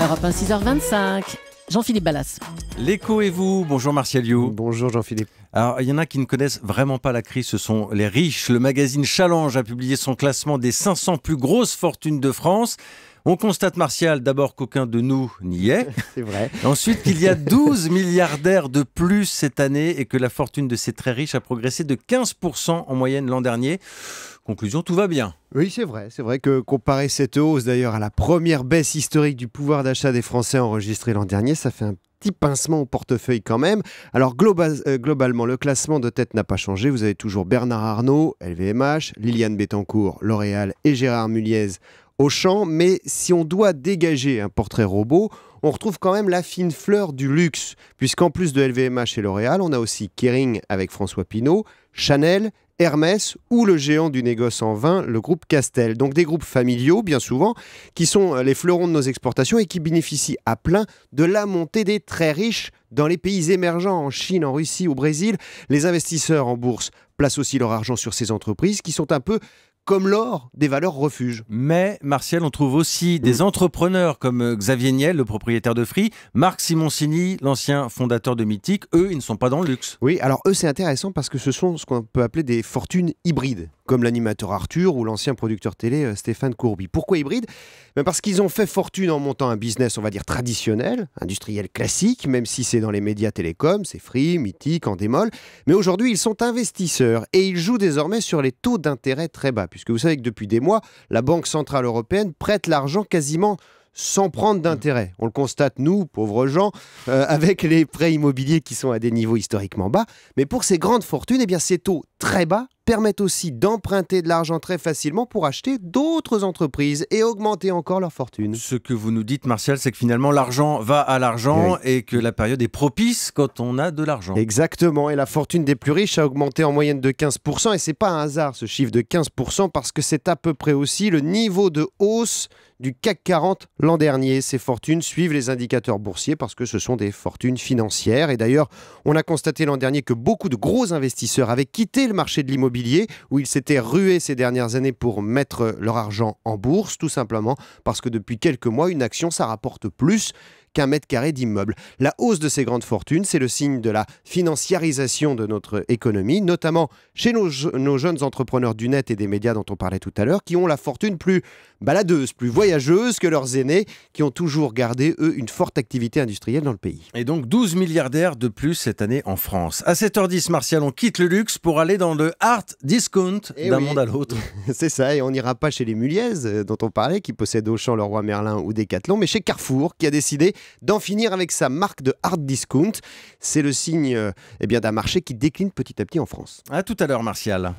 Europe 1, 6h25. Jean-Philippe Ballas. L'écho et vous, bonjour Martial You. Bonjour Jean-Philippe. Alors, il y en a qui ne connaissent vraiment pas la crise, ce sont les riches. Le magazine Challenge a publié son classement des 500 plus grosses fortunes de France. On constate, Martial, d'abord qu'aucun de nous n'y est. C'est vrai. Ensuite, qu'il y a 12 milliardaires de plus cette année et que la fortune de ces très riches a progressé de 15% en moyenne l'an dernier. Conclusion, tout va bien. Oui, c'est vrai. C'est vrai que comparer cette hausse d'ailleurs à la première baisse historique du pouvoir d'achat des Français enregistrée l'an dernier, ça fait un petit pincement au portefeuille quand même. Alors globalement, le classement de tête n'a pas changé. Vous avez toujours Bernard Arnault, LVMH, Liliane Bettencourt, L'Oréal et Gérard Muliez Auchan. Mais si on doit dégager un portrait robot, on retrouve quand même la fine fleur du luxe. Puisqu'en plus de LVMH et L'Oréal, on a aussi Kering avec François Pinault, Chanel, Hermès ou le géant du négoce en vin, le groupe Castel. Donc des groupes familiaux, bien souvent, qui sont les fleurons de nos exportations et qui bénéficient à plein de la montée des très riches dans les pays émergents, en Chine, en Russie, au Brésil. Les investisseurs en bourse placent aussi leur argent sur ces entreprises qui sont un peu comme l'or des valeurs refuges. Mais, Martial, on trouve aussi des entrepreneurs comme Xavier Niel, le propriétaire de Free, Marc Simoncini, l'ancien fondateur de Mythique. Eux, ils ne sont pas dans le luxe. Oui, alors eux, c'est intéressant parce que ce sont ce qu'on peut appeler des fortunes hybrides, comme l'animateur Arthur ou l'ancien producteur télé Stéphane Courby. Pourquoi hybride ? Parce qu'ils ont fait fortune en montant un business, on va dire, traditionnel, industriel classique, même si c'est dans les médias télécoms, c'est Free, Mythique, Endemol. Mais aujourd'hui, ils sont investisseurs et ils jouent désormais sur les taux d'intérêt très bas. Puisque vous savez que depuis des mois, la Banque Centrale Européenne prête l'argent quasiment sans prendre d'intérêt. On le constate, nous, pauvres gens, avec les prêts immobiliers qui sont à des niveaux historiquement bas. Mais pour ces grandes fortunes, eh bien, ces taux très bas permettent aussi d'emprunter de l'argent très facilement pour acheter d'autres entreprises et augmenter encore leur fortune. Ce que vous nous dites, Martial, c'est que finalement, l'argent va à l'argent et que la période est propice quand on a de l'argent. Exactement, et la fortune des plus riches a augmenté en moyenne de 15%, et c'est pas un hasard ce chiffre de 15%, parce que c'est à peu près aussi le niveau de hausse du CAC 40 l'an dernier. Ces fortunes suivent les indicateurs boursiers parce que ce sont des fortunes financières. Et d'ailleurs, on a constaté l'an dernier que beaucoup de gros investisseurs avaient quitté le marché de l'immobilier où ils s'étaient rués ces dernières années pour mettre leur argent en bourse, tout simplement parce que depuis quelques mois, une action, ça rapporte plus qu'un mètre carré d'immeuble. La hausse de ces grandes fortunes, c'est le signe de la financiarisation de notre économie, notamment chez nos jeunes entrepreneurs du net et des médias dont on parlait tout à l'heure, qui ont la fortune plus baladeuse, plus voyageuse que leurs aînés, qui ont toujours gardé, eux, une forte activité industrielle dans le pays. Et donc 12 milliardaires de plus cette année en France. À 7h10, Martial, on quitte le luxe pour aller dans le hard discount d'un monde à l'autre. C'est ça, et on n'ira pas chez les Muliez, dont on parlait, qui possèdent Auchan, Leroy Merlin ou Decathlon, mais chez Carrefour, qui a décidé d'en finir avec sa marque de hard discount. C'est le signe d'un marché qui décline petit à petit en France. À tout à l'heure, Martial.